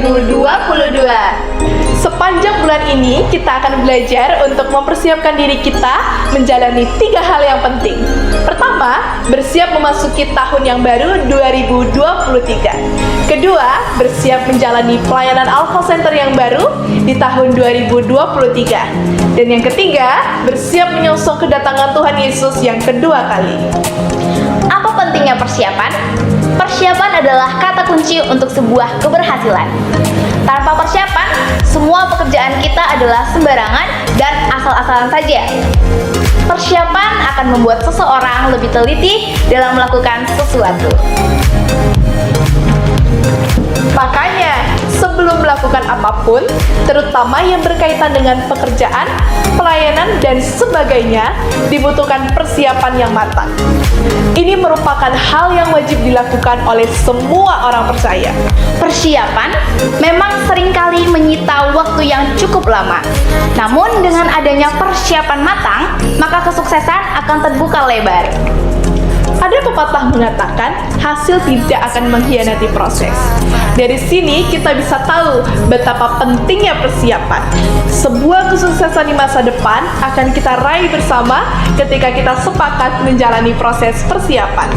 2022. Sepanjang bulan ini kita akan belajar untuk mempersiapkan diri kita menjalani 3 hal yang penting. Pertama, bersiap memasuki tahun yang baru 2023. Kedua, bersiap menjalani pelayanan Alpha Center yang baru di tahun 2023. Dan yang ketiga, bersiap menyongsong kedatangan Tuhan Yesus yang kedua kali. Apa pentingnya persiapan? Persiapan adalah kata kunci untuk sebuah keberhasilan. Tanpa persiapan, semua pekerjaan kita adalah sembarangan dan asal-asalan saja. Persiapan akan membuat seseorang lebih teliti dalam melakukan sesuatu. Makanya, sebelum melakukan apapun, terutama yang berkaitan dengan pekerjaan, pelayanan, dan sebagainya, dibutuhkan persiapan yang matang. Ini merupakan hal yang wajib dilakukan oleh semua orang percaya. Persiapan memang seringkali menyita waktu yang cukup lama. Namun dengan adanya persiapan matang, maka kesuksesan akan terbuka lebar. Ada pepatah mengatakan, hasil tidak akan mengkhianati proses. Dari sini kita bisa tahu betapa pentingnya persiapan. Sebuah kesuksesan di masa depan akan kita raih bersama ketika kita sepakat menjalani proses persiapan.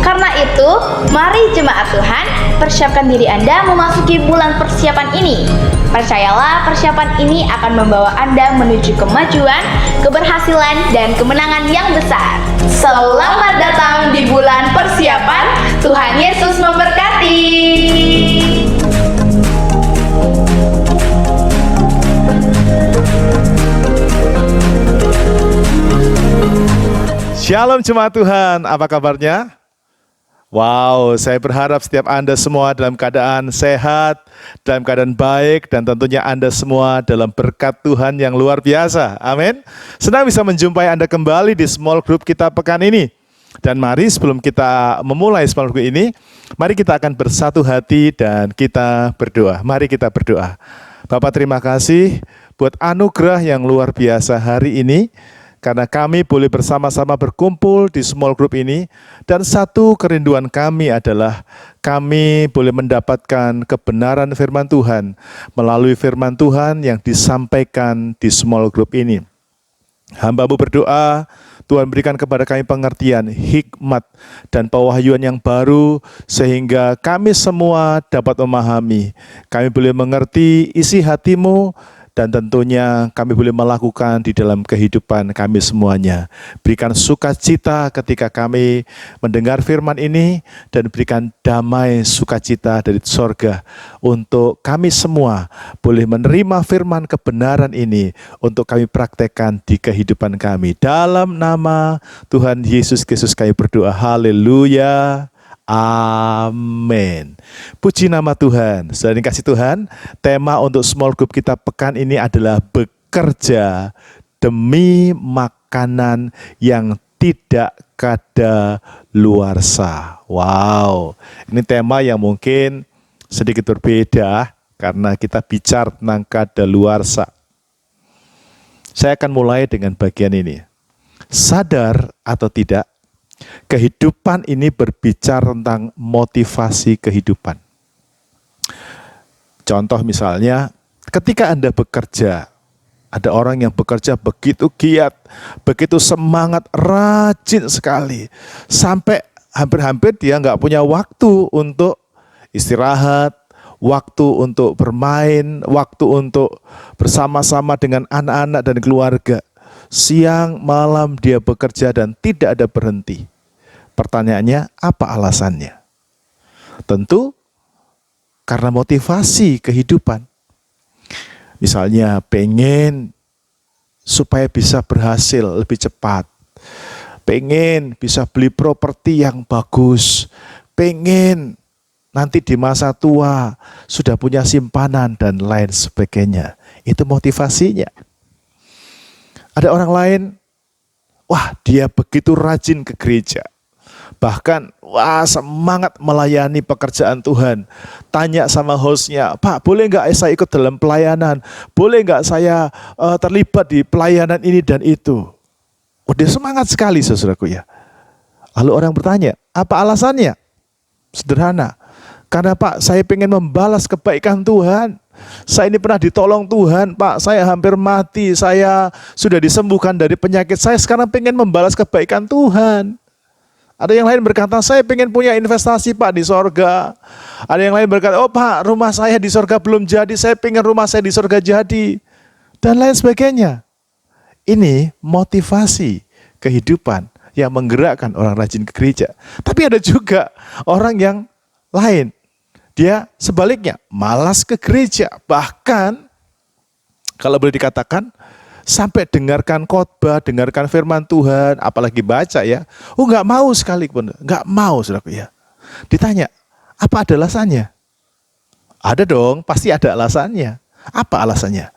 Karena itu, mari jemaat Tuhan, persiapkan diri Anda memasuki bulan persiapan ini. Percayalah, persiapan ini akan membawa Anda menuju kemajuan, keberhasilan, dan kemenangan yang besar. Selamat datang di bulan persiapan. Tuhan Yesus memberkati. Shalom jemaat Tuhan, apa kabarnya? Wow, saya berharap setiap Anda semua dalam keadaan sehat, dalam keadaan baik, dan tentunya Anda semua dalam berkat Tuhan yang luar biasa. Amin. Senang bisa menjumpai Anda kembali di small group kita pekan ini. Dan mari sebelum kita memulai small group ini, mari kita akan bersatu hati dan kita berdoa. Mari kita berdoa. Bapak, terima kasih buat anugerah yang luar biasa hari ini, karena kami boleh bersama-sama berkumpul di small group ini. Dan satu kerinduan kami adalah kami boleh mendapatkan kebenaran firman Tuhan melalui firman Tuhan yang disampaikan di small group ini. Hamba-Mu berdoa, Tuhan berikan kepada kami pengertian, hikmat, dan pewahyuan yang baru, sehingga kami semua dapat memahami. Kami boleh mengerti isi hati-Mu, dan tentunya kami boleh melakukan di dalam kehidupan kami semuanya. Berikan sukacita ketika kami mendengar firman ini, dan berikan damai sukacita dari sorga untuk kami semua boleh menerima firman kebenaran ini untuk kami praktekkan di kehidupan kami. Dalam nama Tuhan Yesus Kristus kami berdoa. Haleluya. Amin. Puji nama Tuhan. Saudara yang kasih Tuhan, tema untuk small group kita pekan ini adalah bekerja demi makanan yang tidak kadaluarsa. Wow, ini tema yang mungkin sedikit berbeda karena kita bicara tentang kadaluarsa. Saya akan mulai dengan bagian ini. Sadar atau tidak, kehidupan ini berbicara tentang motivasi kehidupan. Contoh misalnya, ketika Anda bekerja, ada orang yang bekerja begitu giat, begitu semangat, rajin sekali, sampai hampir-hampir dia nggak punya waktu untuk istirahat, waktu untuk bermain, waktu untuk bersama-sama dengan anak-anak dan keluarga. Siang malam dia bekerja dan tidak ada berhenti. Pertanyaannya, apa alasannya? Tentu karena motivasi kehidupan. Misalnya pengen supaya bisa berhasil lebih cepat, pengen bisa beli properti yang bagus, pengen nanti di masa tua sudah punya simpanan dan lain sebagainya. Itu motivasinya. Ada orang lain, wah dia begitu rajin ke gereja. Bahkan, wah semangat melayani pekerjaan Tuhan. Tanya sama hostnya, Pak boleh nggak saya ikut dalam pelayanan? Boleh nggak saya terlibat di pelayanan ini dan itu? Oh, dia semangat sekali saudaraku ya. Lalu orang bertanya, apa alasannya? Sederhana, Karena Pak, saya pengen membalas kebaikan Tuhan. Saya ini pernah ditolong Tuhan, Pak. Saya hampir mati. Saya sudah disembuhkan dari penyakit. Saya sekarang pengen membalas kebaikan Tuhan. Ada yang lain berkata, saya pengen punya investasi Pak di sorga. Ada yang lain berkata, oh Pak, rumah saya di sorga belum jadi. Saya pengen rumah saya di sorga jadi. Dan lain sebagainya. Ini motivasi kehidupan yang menggerakkan orang rajin ke gereja. Tapi ada juga orang yang lain. Dia sebaliknya malas ke gereja. Bahkan kalau boleh dikatakan sampai dengarkan khotbah, dengarkan firman Tuhan, apalagi baca ya. Oh nggak mau sekalipun, nggak mau saudaraku ya. Ditanya, apa ada alasannya? Ada dong, pasti ada alasannya. Apa alasannya?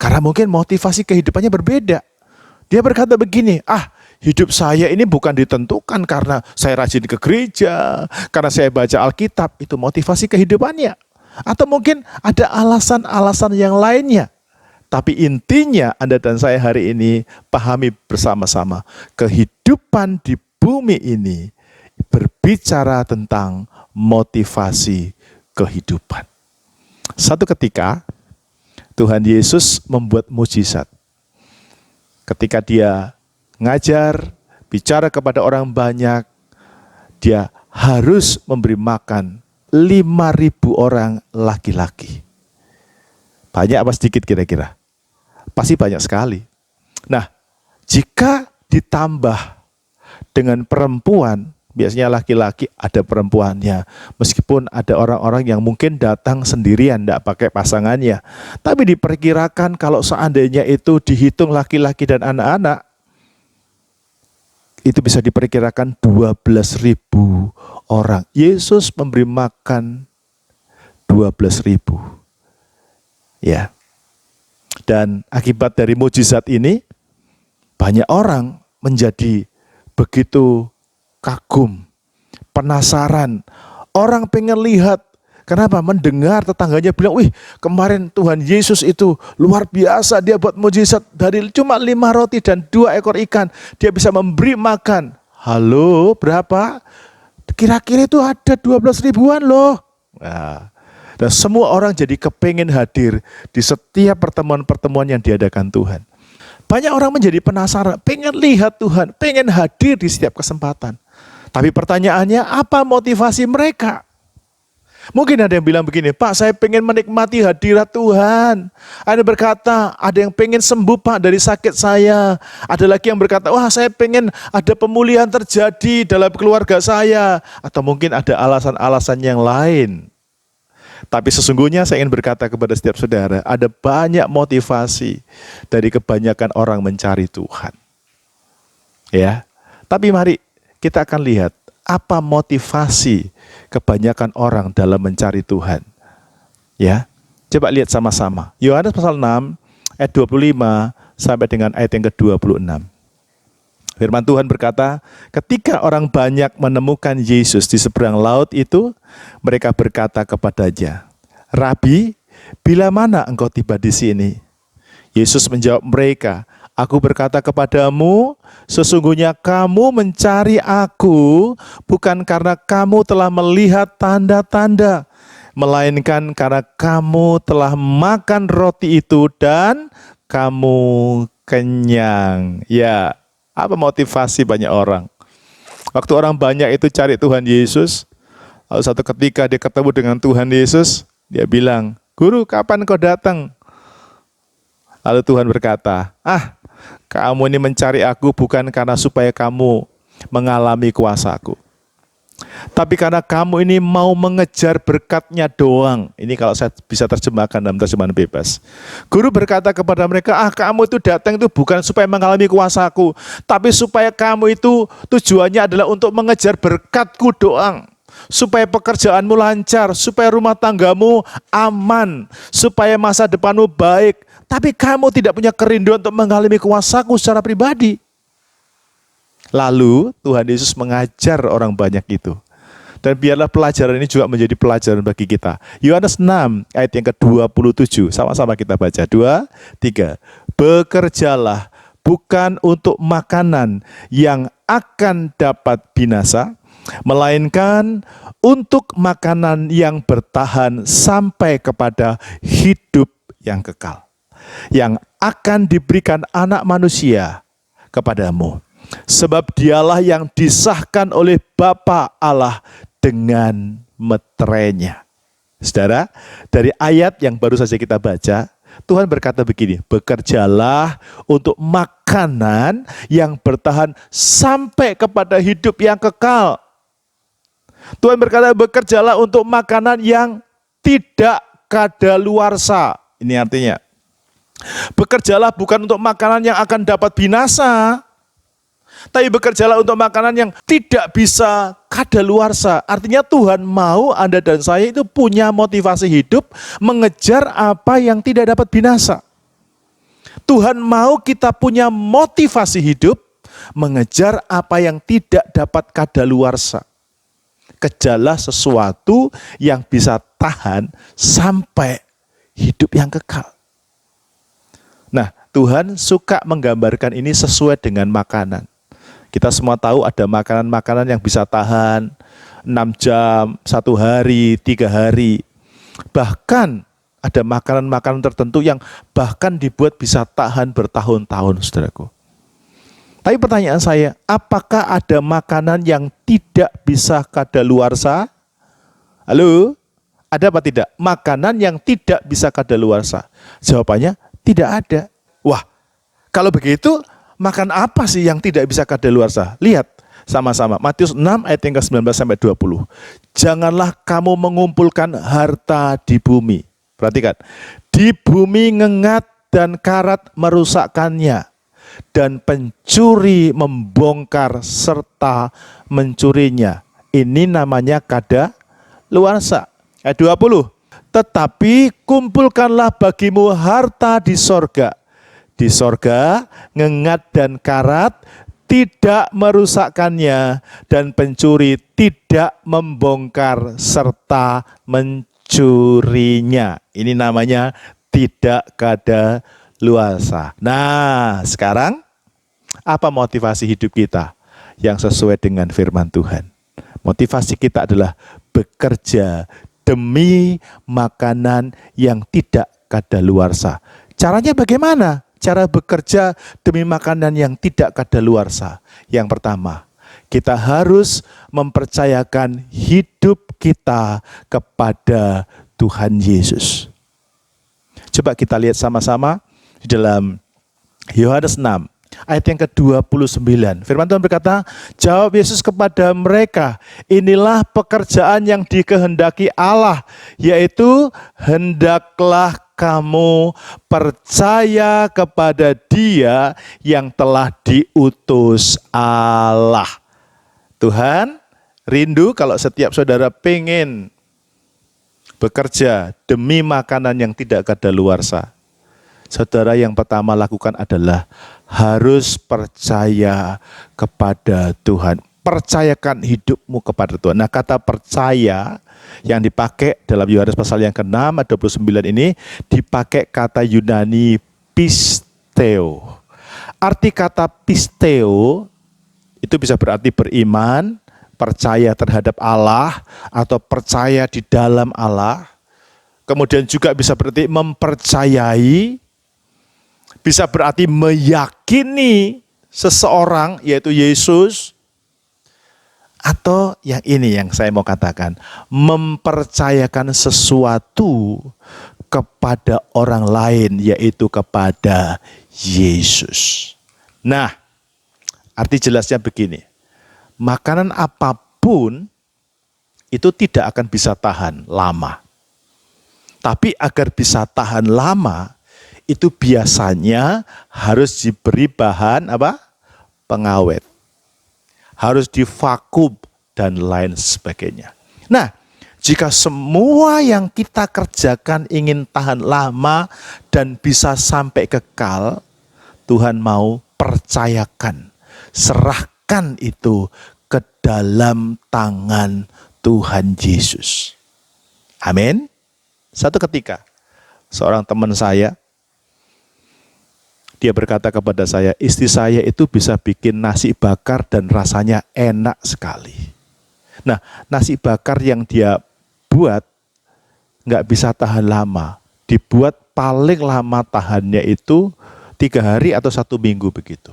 Karena mungkin motivasi kehidupannya berbeda. Dia berkata begini, hidup saya ini bukan ditentukan karena saya rajin ke gereja, karena saya baca Alkitab, itu motivasi kehidupannya. Atau mungkin ada alasan-alasan yang lainnya. Tapi intinya Anda dan saya hari ini pahami bersama-sama, kehidupan di bumi ini berbicara tentang motivasi kehidupan. Satu ketika Tuhan Yesus membuat mujizat. Ketika dia ngajar, bicara kepada orang banyak, dia harus memberi makan 5.000 orang laki-laki. Banyak apa sedikit kira-kira? Pasti banyak sekali. Nah, jika ditambah dengan perempuan, biasanya laki-laki ada perempuannya. Meskipun ada orang-orang yang mungkin datang sendirian, tidak pakai pasangannya. Tapi diperkirakan kalau seandainya itu dihitung laki-laki dan anak-anak, itu bisa diperkirakan 12.000 orang. Yesus memberi makan 12.000. Ya. Dan akibat dari mujizat ini, banyak orang menjadi begitu kagum, penasaran. Orang pengen lihat. Kenapa? Mendengar tetangganya bilang, wih kemarin Tuhan Yesus itu luar biasa. Dia buat mujizat dari cuma 5 roti dan 2 ekor ikan. Dia bisa memberi makan. Halo, berapa? Kira-kira itu ada 12 ribuan loh. Nah, dan semua orang jadi kepengen hadir di setiap pertemuan-pertemuan yang diadakan Tuhan. Banyak orang menjadi penasaran, pengen lihat Tuhan, pengen hadir di setiap kesempatan. Tapi pertanyaannya, apa motivasi mereka? Mungkin ada yang bilang begini, Pak, saya pengen menikmati hadirat Tuhan. Ada berkata, ada yang pengen sembuh Pak dari sakit saya. Ada lagi yang berkata, wah saya pengen ada pemulihan terjadi dalam keluarga saya. Atau mungkin ada alasan-alasan yang lain. Tapi sesungguhnya saya ingin berkata kepada setiap saudara, ada banyak motivasi dari kebanyakan orang mencari Tuhan. Ya, tapi mari kita akan lihat apa motivasi kebanyakan orang dalam mencari Tuhan. Ya, coba lihat sama-sama. Yohanes pasal 6 ayat 25 sampai dengan ayat yang ke-26. Firman Tuhan berkata, ketika orang banyak menemukan Yesus di seberang laut itu, mereka berkata kepadanya, Rabi, bila mana engkau tiba di sini? Yesus menjawab mereka, aku berkata kepadamu, sesungguhnya kamu mencari aku bukan karena kamu telah melihat tanda-tanda, melainkan karena kamu telah makan roti itu dan kamu kenyang. Ya, apa motivasi banyak orang? Waktu orang banyak itu cari Tuhan Yesus, lalu satu ketika dia ketemu dengan Tuhan Yesus, dia bilang, Guru, kapan kau datang? Lalu Tuhan berkata, kamu ini mencari aku bukan karena supaya kamu mengalami kuasaku, tapi karena kamu ini mau mengejar berkatnya doang. Ini kalau saya bisa terjemahkan dalam terjemahan bebas. Guru berkata kepada mereka, kamu itu datang itu bukan supaya mengalami kuasaku, tapi supaya kamu itu tujuannya adalah untuk mengejar berkatku doang. Supaya pekerjaanmu lancar, supaya rumah tanggamu aman, supaya masa depanmu baik. Tapi kamu tidak punya kerinduan untuk mengalami kuasaku secara pribadi. Lalu Tuhan Yesus mengajar orang banyak itu. Dan biarlah pelajaran ini juga menjadi pelajaran bagi kita. Yohanes 6 ayat yang ke-27. Sama-sama kita baca. 2, 3. Bekerjalah bukan untuk makanan yang akan dapat binasa, melainkan untuk makanan yang bertahan sampai kepada hidup yang kekal, yang akan diberikan Anak Manusia kepadamu. Sebab dialah yang disahkan oleh Bapa Allah dengan meterainya. Saudara, dari ayat yang baru saja kita baca, Tuhan berkata begini, bekerjalah untuk makanan yang bertahan sampai kepada hidup yang kekal. Tuhan berkata, bekerjalah untuk makanan yang tidak kadaluarsa. Ini artinya, bekerjalah bukan untuk makanan yang akan dapat binasa, tapi bekerjalah untuk makanan yang tidak bisa kadaluarsa. Artinya Tuhan mau Anda dan saya itu punya motivasi hidup mengejar apa yang tidak dapat binasa. Tuhan mau kita punya motivasi hidup mengejar apa yang tidak dapat kadaluarsa. Kejarlah sesuatu yang bisa tahan sampai hidup yang kekal. Nah, Tuhan suka menggambarkan ini sesuai dengan makanan. Kita semua tahu ada makanan-makanan yang bisa tahan 6 jam, 1 hari, 3 hari. Bahkan ada makanan-makanan tertentu yang bahkan dibuat bisa tahan bertahun-tahun, saudaraku. Tapi pertanyaan saya, apakah ada makanan yang tidak bisa kadaluarsa? Halo? Ada apa tidak? Makanan yang tidak bisa kadaluarsa. Jawabannya tidak ada. Wah, kalau begitu makan apa sih yang tidak bisa kadaluarsa? Lihat sama-sama Matius 6 ayat yang ke-19 sampai 20. Janganlah kamu mengumpulkan harta di bumi. Perhatikan. Di bumi ngengat dan karat merusakkannya, dan pencuri membongkar serta mencurinya. Ini namanya kadaluarsa. Ayat 20. Tetapi kumpulkanlah bagimu harta di sorga. Di sorga, ngengat dan karat tidak merusakkannya, dan pencuri tidak membongkar serta mencurinya. Ini namanya tidak kadaluarsa. Nah, sekarang apa motivasi hidup kita yang sesuai dengan firman Tuhan? Motivasi kita adalah bekerja demi makanan yang tidak kadaluarsa. Caranya bagaimana? Cara bekerja demi makanan yang tidak kadaluarsa. Yang pertama, kita harus mempercayakan hidup kita kepada Tuhan Yesus. Coba kita lihat sama-sama di dalam Yohanes 6 ayat yang ke-29. Firman Tuhan berkata, jawab Yesus kepada mereka, inilah pekerjaan yang dikehendaki Allah, yaitu hendaklah kamu percaya kepada Dia yang telah diutus Allah. Tuhan rindu kalau setiap saudara pengen bekerja demi makanan yang tidak kadaluarsa. Saudara yang pertama lakukan adalah harus percaya kepada Tuhan. Percayakan hidupmu kepada Tuhan. Nah, kata percaya yang dipakai dalam Yohanes pasal yang ke-6 ayat 29 ini dipakai kata Yunani pisteo. Arti kata pisteo itu bisa berarti beriman, percaya terhadap Allah, atau percaya di dalam Allah. Kemudian juga bisa berarti mempercayai, bisa berarti meyakini seseorang, yaitu Yesus. Atau yang ini yang saya mau katakan, mempercayakan sesuatu kepada orang lain, yaitu kepada Yesus. Nah, arti jelasnya begini, makanan apapun itu tidak akan bisa tahan lama. Tapi agar bisa tahan lama, itu biasanya harus diberi bahan apa? Pengawet. Harus divakum dan lain sebagainya. Nah, jika semua yang kita kerjakan ingin tahan lama dan bisa sampai kekal, Tuhan mau percayakan, serahkan itu ke dalam tangan Tuhan Yesus. Amin. Satu ketika, seorang teman saya, dia berkata kepada saya, istri saya itu bisa bikin nasi bakar dan rasanya enak sekali. Nah, nasi bakar yang dia buat nggak bisa tahan lama. Dibuat paling lama tahannya itu 3 hari atau 1 minggu begitu.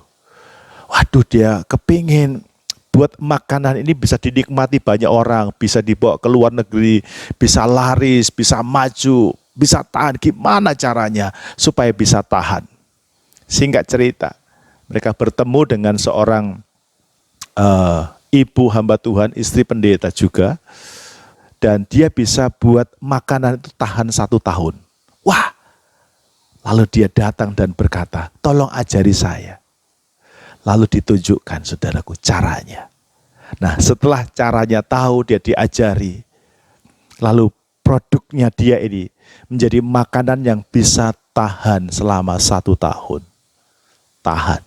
Waduh, dia kepingin buat makanan ini bisa dinikmati banyak orang, bisa dibawa ke luar negeri, bisa laris, bisa maju, bisa tahan. Gimana caranya supaya bisa tahan? Singkat cerita, mereka bertemu dengan seorang ibu hamba Tuhan, istri pendeta juga, dan dia bisa buat makanan itu tahan 1 tahun. Wah, lalu dia datang dan berkata, tolong ajari saya. Lalu ditunjukkan, saudaraku, caranya. Nah, setelah caranya tahu, dia diajari. Lalu produknya dia ini menjadi makanan yang bisa tahan selama 1 tahun. Tahan.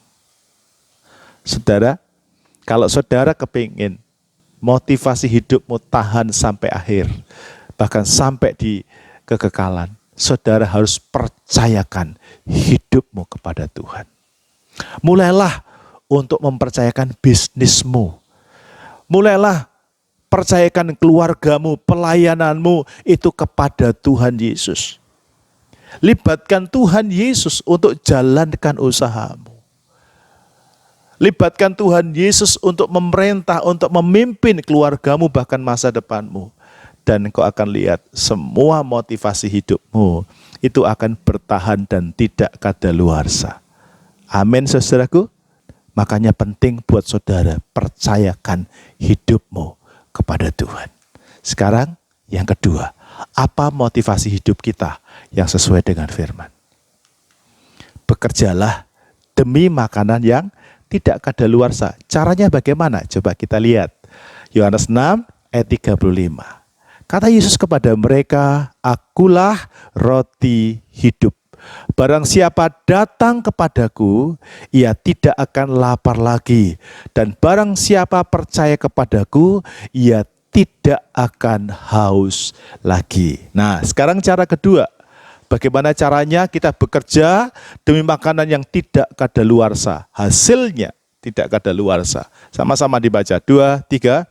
Saudara, kalau saudara kepingin motivasi hidupmu tahan sampai akhir, bahkan sampai di kekekalan, saudara harus percayakan hidupmu kepada Tuhan. Mulailah untuk mempercayakan bisnismu. Mulailah percayakan keluargamu, pelayananmu itu kepada Tuhan Yesus. Libatkan Tuhan Yesus untuk jalankan usahamu. Libatkan Tuhan Yesus untuk memerintah, untuk memimpin keluargamu, bahkan masa depanmu. Dan kau akan lihat semua motivasi hidupmu itu akan bertahan dan tidak kadaluarsa. Amin, saudaraku. Makanya penting buat saudara percayakan hidupmu kepada Tuhan. Sekarang yang kedua, apa motivasi hidup kita yang sesuai dengan firman? Bekerjalah demi makanan yang tidak kadaluarsa. Caranya bagaimana? Coba kita lihat. Yohanes 6 ayat 35. Kata Yesus kepada mereka, akulah roti hidup. Barang siapa datang kepadaku, ia tidak akan lapar lagi. Dan barang siapa percaya kepadaku, ia tidak akan haus lagi. Nah, sekarang cara kedua. Bagaimana caranya kita bekerja demi makanan yang tidak kadaluarsa. Hasilnya tidak kadaluarsa. Sama-sama dibaca. 2, 3.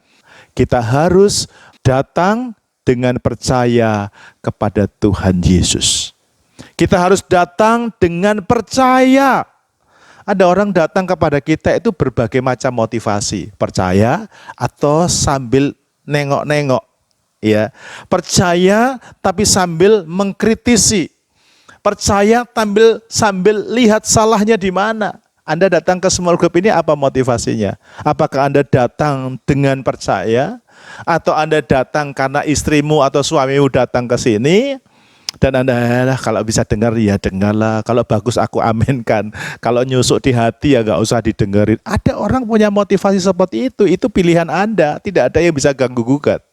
Kita harus datang dengan percaya kepada Tuhan Yesus. Kita harus datang dengan percaya. Ada orang datang kepada kita itu berbagai macam motivasi. Percaya atau sambil nengok-nengok. Ya, percaya tapi sambil mengkritisi. Percaya sambil lihat salahnya di mana. Anda datang ke small group ini apa motivasinya? Apakah Anda datang dengan percaya? Atau Anda datang karena istrimu atau suamimu datang ke sini? Dan Anda, kalau bisa dengar ya dengarlah. Kalau bagus aku aminkan. Kalau nyusuk di hati ya gak usah didengerin. Ada orang punya motivasi seperti itu pilihan Anda. Tidak ada yang bisa ganggu gugat.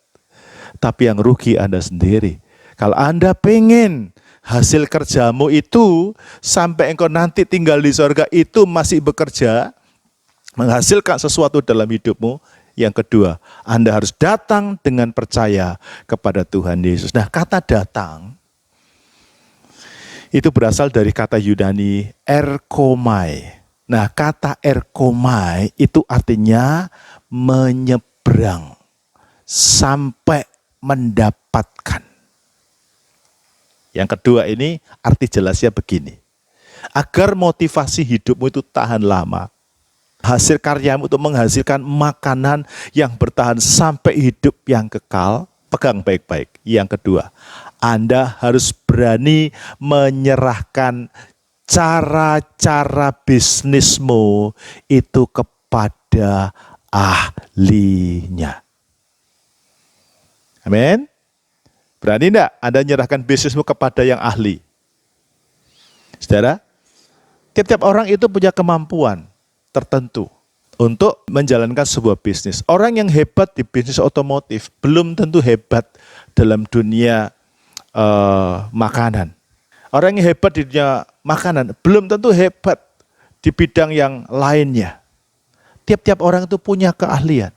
Tapi yang rugi Anda sendiri. Kalau Anda pengen hasil kerjamu itu sampai engkau nanti tinggal di surga itu masih bekerja, menghasilkan sesuatu dalam hidupmu. Yang kedua, Anda harus datang dengan percaya kepada Tuhan Yesus. Nah, kata datang itu berasal dari kata Yunani erkomai. Nah, kata erkomai itu artinya menyeberang sampai mendapatkan. Yang kedua ini arti jelasnya begini. Agar motivasi hidupmu itu tahan lama. Hasil karyamu itu menghasilkan makanan yang bertahan sampai hidup yang kekal. Pegang baik-baik. Yang kedua, Anda harus berani menyerahkan cara-cara bisnismu itu kepada ahlinya. Amin. Berani enggak Anda menyerahkan bisnismu kepada yang ahli? Saudara, tiap-tiap orang itu punya kemampuan tertentu untuk menjalankan sebuah bisnis. Orang yang hebat di bisnis otomotif belum tentu hebat dalam dunia makanan. Orang yang hebat di dunia makanan belum tentu hebat di bidang yang lainnya. Tiap-tiap orang itu punya keahlian.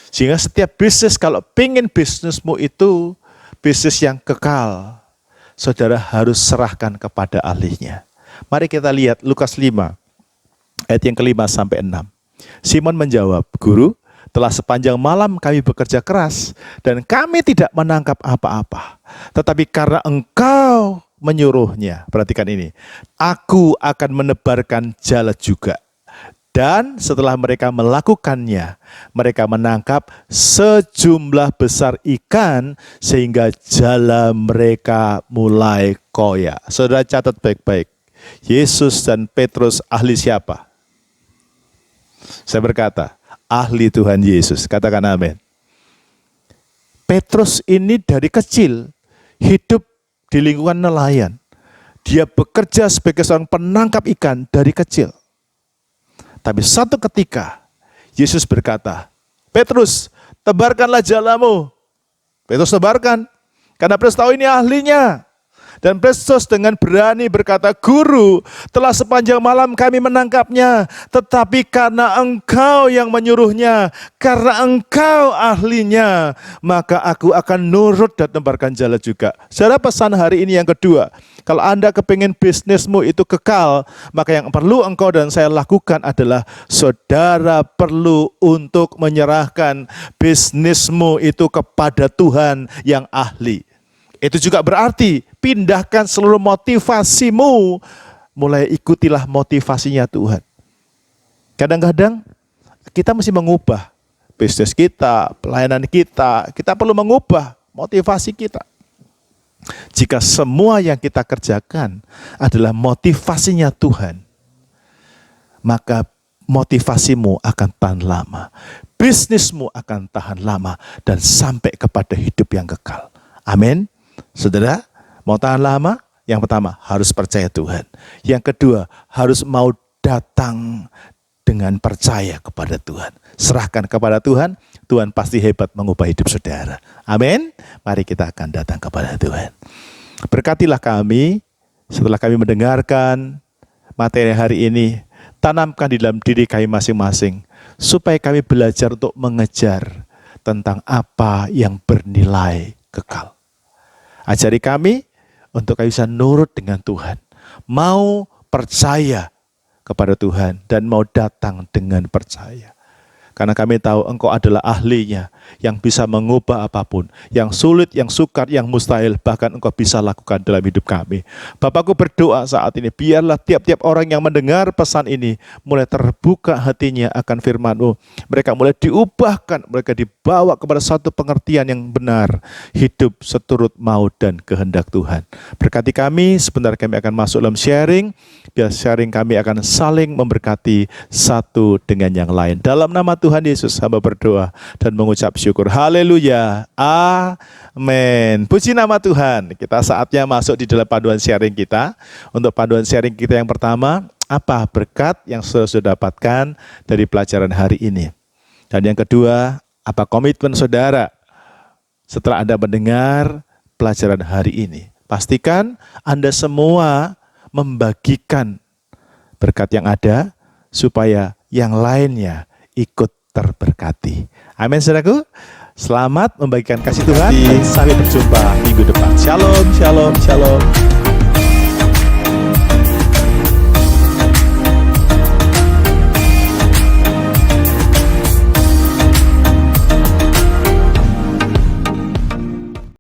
Sehingga setiap bisnis, kalau pengen bisnismu itu bisnis yang kekal, saudara harus serahkan kepada ahlinya. Mari kita lihat Lukas 5. Ayat yang ke-5 sampai 6. Simon menjawab, Guru, Telah sepanjang malam kami bekerja keras dan kami tidak menangkap apa-apa. Tetapi karena Engkau menyuruhnya, perhatikan ini, aku akan menebarkan jala juga. Dan setelah mereka melakukannya, mereka menangkap sejumlah besar ikan sehingga jala mereka mulai koyak. Saudara catat baik-baik. Yesus dan Petrus ahli siapa? Saya berkata, ahli Tuhan Yesus. Katakan amin. Petrus ini dari kecil hidup di lingkungan nelayan. Dia bekerja sebagai seorang penangkap ikan dari kecil. Tapi satu ketika Yesus berkata, Petrus, tebarkanlah jalamu. Petrus tebarkan, karena Petrus tahu ini ahlinya. Dan Petrus dengan berani berkata, Guru, telah sepanjang malam kami menangkapnya, tetapi karena Engkau yang menyuruhnya, karena Engkau ahlinya, maka aku akan nurut dan tebarkan jala juga. Saudara, pesan hari ini yang kedua, kalau Anda kepingin bisnismu itu kekal, maka yang perlu engkau dan saya lakukan adalah saudara perlu untuk menyerahkan bisnismu itu kepada Tuhan yang ahli. Itu juga berarti pindahkan seluruh motivasimu, mulai ikutilah motivasinya Tuhan. Kadang-kadang kita mesti mengubah bisnis kita, pelayanan kita perlu mengubah motivasi kita. Jika semua yang kita kerjakan adalah motivasinya Tuhan, maka motivasimu akan tahan lama, bisnismu akan tahan lama, dan sampai kepada hidup yang kekal. Amin. Saudara, mau tahan lama? Yang pertama, harus percaya Tuhan. Yang kedua, harus mau datang dengan percaya kepada Tuhan. Serahkan kepada Tuhan, Tuhan pasti hebat mengubah hidup saudara. Amin. Mari kita akan datang kepada Tuhan. Berkatilah kami setelah kami mendengarkan materi hari ini. Tanamkan di dalam diri kami masing-masing, supaya kami belajar untuk mengejar tentang apa yang bernilai kekal. Ajari kami untuk kami bisa nurut dengan Tuhan, mau percaya kepada Tuhan, dan mau datang dengan percaya. Karena kami tahu Engkau adalah ahlinya, yang bisa mengubah apapun, yang sulit, yang sukar, yang mustahil, bahkan Engkau bisa lakukan dalam hidup kami. Bapakku berdoa saat ini, biarlah tiap-tiap orang yang mendengar pesan ini mulai terbuka hatinya akan firman-Mu. Mereka mulai diubahkan, mereka dibawa kepada satu pengertian yang benar, hidup seturut mau dan kehendak Tuhan. Berkati kami, sebentar kami akan masuk dalam sharing, biar sharing kami akan saling memberkati satu dengan yang lain. Dalam nama Tuhan Yesus, hamba berdoa dan mengucap syukur. Haleluya. Amin. Puji nama Tuhan. Kita saatnya masuk di dalam paduan sharing kita. Untuk paduan sharing kita yang pertama, apa berkat yang sudah dapatkan dari pelajaran hari ini? Dan yang kedua, apa komitmen saudara setelah Anda mendengar pelajaran hari ini? Pastikan Anda semua membagikan berkat yang ada supaya yang lainnya ikut terberkati. Amin, saudaraku. Selamat membagikan kasih Tuhan dan sampai berjumpa minggu depan. Shalom, shalom, shalom.